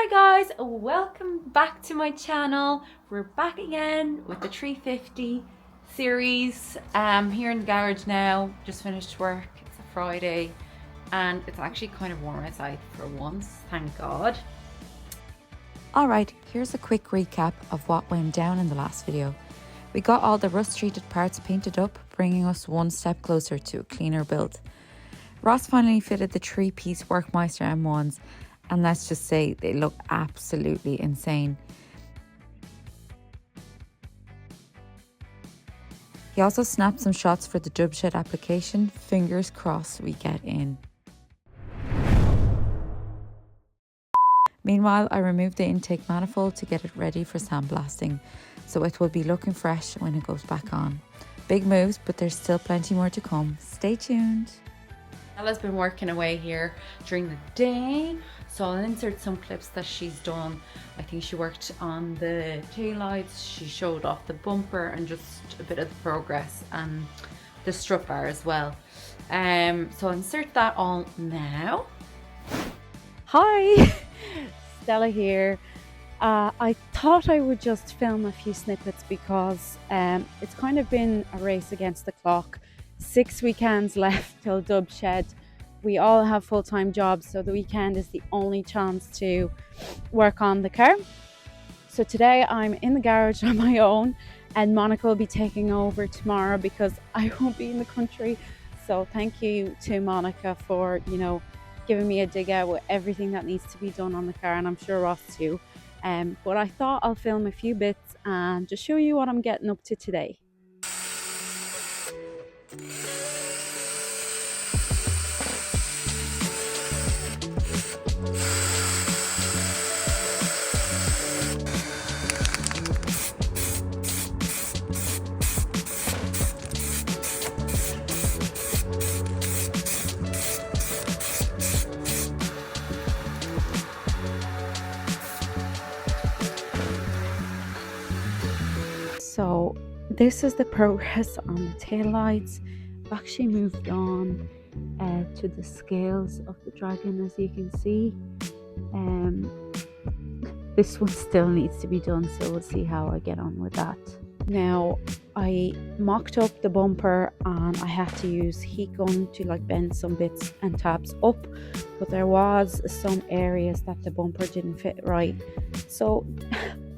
Hi guys, welcome back to my channel. We're back again with the 350 series. Here in the garage now, just finished work. It's a Friday and it's actually kind of warm outside for once, thank God. Alright, here's a quick recap of what went down in the last video. We got all the rust treated parts painted up, bringing us one step closer to a cleaner build. Ross finally fitted the 3-piece Workmeister M1s, and let's just say they look absolutely insane. He also snapped some shots for the dub shed application. Fingers crossed we get in. Meanwhile, I removed the intake manifold to get it ready for sandblasting, so it will be looking fresh when it goes back on. Big moves, but there's still plenty more to come. Stay tuned. Ella's been working away here during the day, so I'll insert some clips that she's done. I think she worked on the taillights, she showed off the bumper and just a bit of the progress and the strut bar as well. So I'll insert that all now. Hi, Stella here. I thought I would just film a few snippets because it's kind of been a race against the clock. 6 weekends left till dub shed. We all have full-time jobs, so the weekend is the only chance to work on the car. So today I'm in the garage on my own, and Monika will be taking over tomorrow because I won't be in the country. So thank you to Monika for, giving me a dig out with everything that needs to be done on the car, and I'm sure Ross too. But I thought I'll film a few bits and just show you what I'm getting up to today. So this is the progress on the taillights. I've actually moved on to the scales of the Dragon, as you can see. This one still needs to be done, so we'll see how I get on with that. Now, I mocked up the bumper and I had to use heat gun to bend some bits and tabs up, but there was some areas that the bumper didn't fit right. So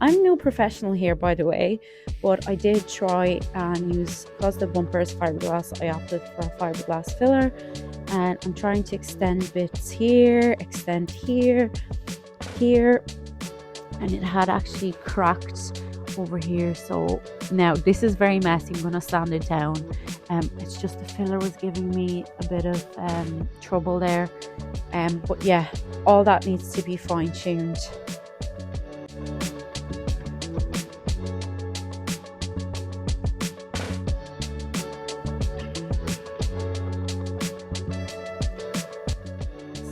I'm no professional here, by the way, but I did try and use, because the bumper is fiberglass, I opted for a fiberglass filler, and I'm trying to extend bits here, extend here, and it had actually cracked over here. So now this is very messy. I'm going to sand it down. It's just the filler was giving me a bit of trouble there, but yeah, all that needs to be fine-tuned.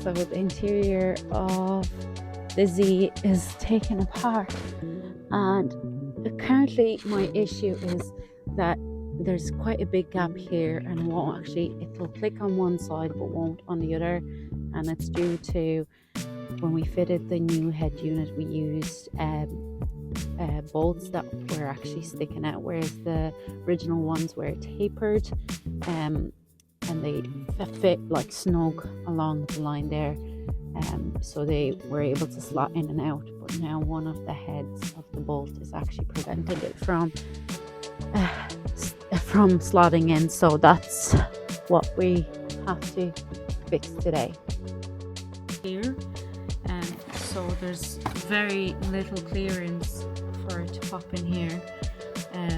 So the interior of the Z is taken apart, and currently my issue is that there's quite a big gap here, and it'll click on one side but won't on the other, and it's due to when we fitted the new head unit we used bolts that were actually sticking out, whereas the original ones were tapered, and they fit snug along the line there, so they were able to slot in and out. But now one of the heads of the bolt is actually prevented it from slotting in, so that's what we have to fix today. Here, so there's very little clearance for it to pop in here,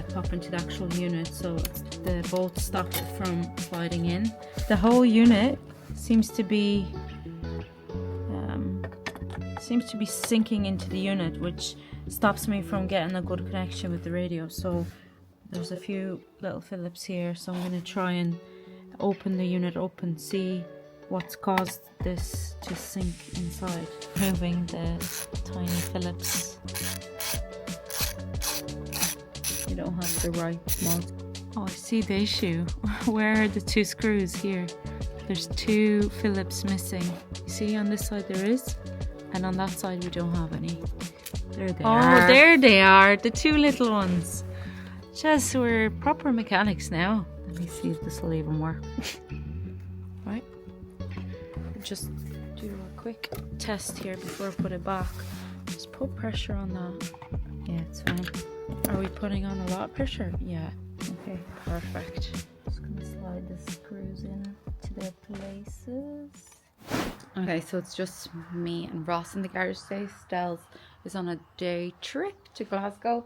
pop into the actual unit, so the bolt stopped it from sliding in. The whole unit seems to be sinking into the unit, which stops me from getting a good connection with the radio. So there's a few little Phillips here, so I'm going to try and open the unit up and see what's caused this to sink inside. Moving the tiny Phillips. You don't have the right mod. Oh, I see the issue. Where are the two screws here? There's two Phillips missing. You see on this side there is, And on that side we don't have any. There they are. Oh, there they are, the two little ones. Just, we're proper mechanics now. Let me see if this will even work. Right. Just do a quick test here before I put it back. Just put pressure on that. Yeah, it's fine. Are we putting on a lot of pressure? Yeah. Okay, perfect. Just gonna slide the screws in to their places. Okay, so it's just me and Ross in the garage today. Stell's is on a day trip to Glasgow.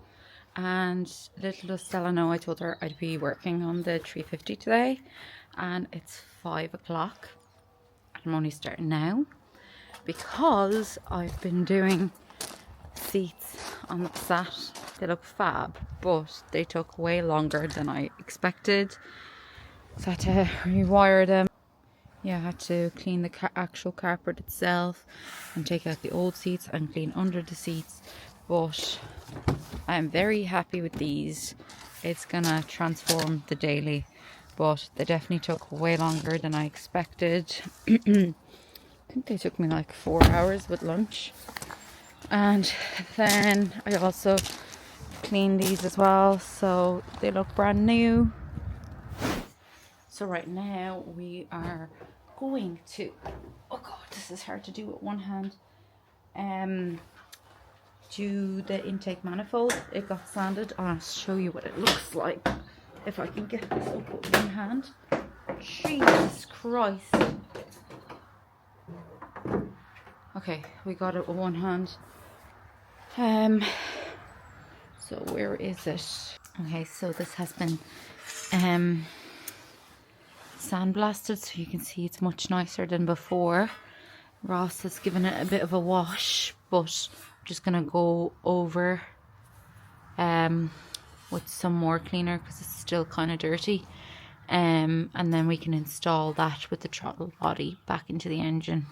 And little does Stella know, I told her I'd be working on the 350 today. And it's 5 o'clock. I'm only starting now because I've been doing seats on the Passat. They look fab, but they took way longer than I expected. So I had to rewire them. Yeah, I had to clean the actual carpet itself and take out the old seats and clean under the seats. But I'm very happy with these. It's gonna transform the daily, but they definitely took way longer than I expected. I think they took me like 4 hours with lunch. And then I also cleaned these as well, so they look brand new. So right now we are going to, oh god, this is hard to do with one hand, do the intake manifold. It got sanded. I'll show you what it looks like if I can get this up with one hand. Jesus Christ. Okay, we got it with one hand. So where is it? Okay, so this has been sandblasted, so you can see it's much nicer than before. Ross has given it a bit of a wash, but I'm just gonna go over with some more cleaner because it's still kind of dirty, and then we can install that with the throttle body back into the engine.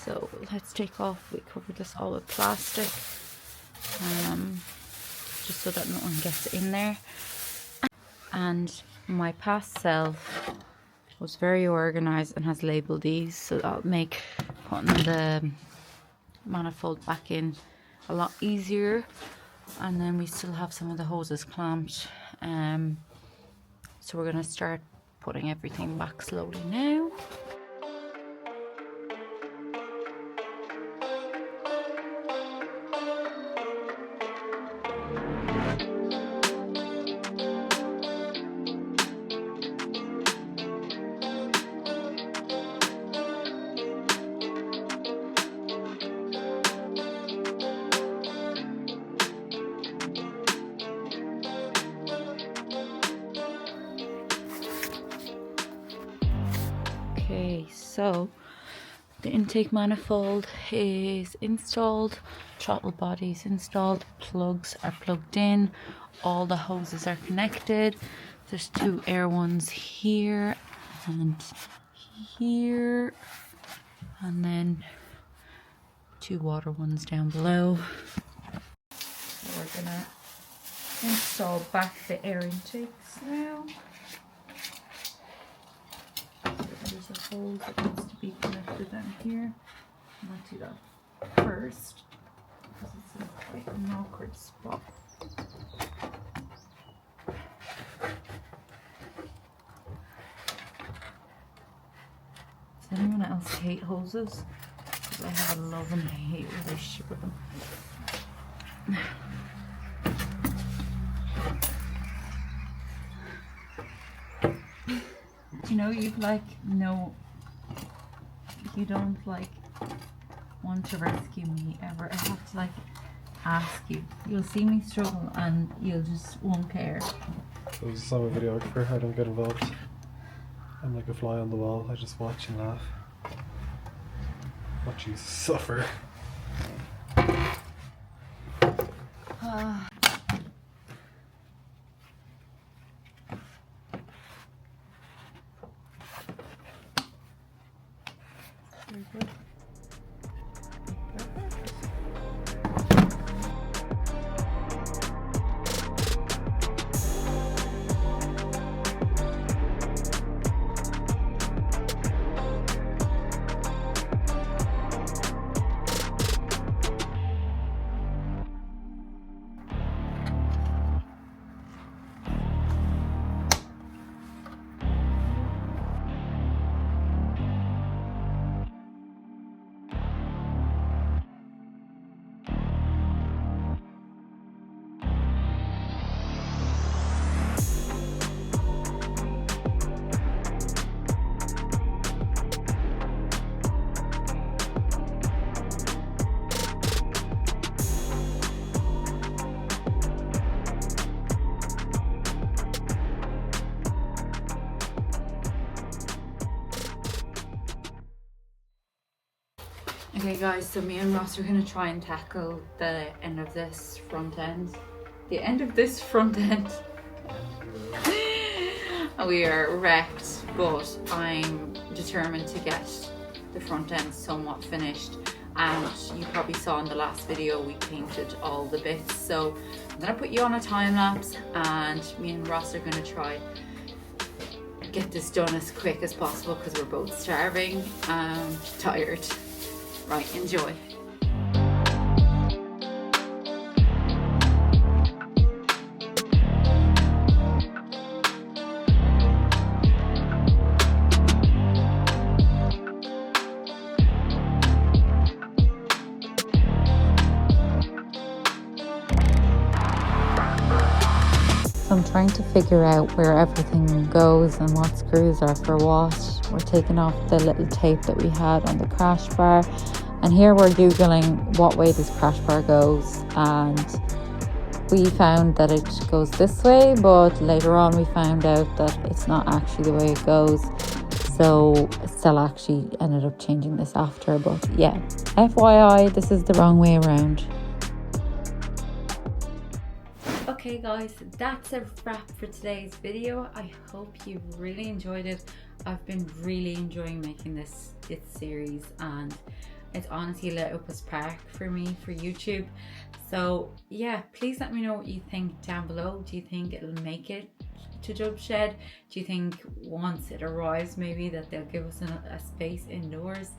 So let's take off, we covered this all with plastic, just so that no one gets in there. And my past self was very organized and has labeled these, so that'll make putting the manifold back in a lot easier. And then we still have some of the hoses clamped, so we're going to start putting everything back slowly now. Okay, so the intake manifold is installed, throttle body is installed, plugs are plugged in, all the hoses are connected. There's 2 air ones here and here, and then 2 water ones down below. So we're gonna install back the air intakes now. There's a hole that needs to be connected down here. I'm going to do that first because it's in quite an awkward spot. Does anyone else hate hoses? Because I have a love and hate relationship with them. You know, you don't like want to rescue me ever. I have to like ask you. You'll see me struggle and you'll just won't care. So as I'm a videographer, I don't get involved. I'm like a fly on the wall. I just watch and laugh. Watch you suffer. Very good. Okay guys, so me and Ross are going to try and tackle the end of this front end. The end of this front end. We are wrecked, but I'm determined to get the front end somewhat finished. And you probably saw in the last video we painted all the bits. So I'm going to put you on a time lapse and me and Ross are going to try get this done as quick as possible because we're both starving and tired. Right, enjoy. So I'm trying to figure out where everything goes and what screws are for what. We're taking off the little tape that we had on the crash bar, and here we're googling what way this crash bar goes, and we found that it goes this way, but later on we found out that it's not actually the way it goes. So Stella actually ended up changing this after, but yeah, FYI, this is the wrong way around. Okay guys, that's a wrap for today's video. I hope you really enjoyed it. I've been really enjoying making this series, and it's honestly lit up a spark for me for YouTube. So yeah, please let me know what you think down below. Do you think it'll make it to Dub Shed? Do you think once it arrives maybe that they'll give us a space indoors?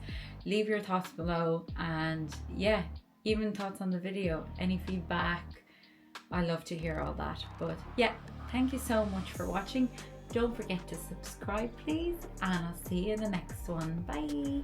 Leave your thoughts below, and yeah, even thoughts on the video, any feedback. I love to hear all that. But yeah, thank you so much for watching. Don't forget to subscribe please, and I'll see you in the next one. Bye.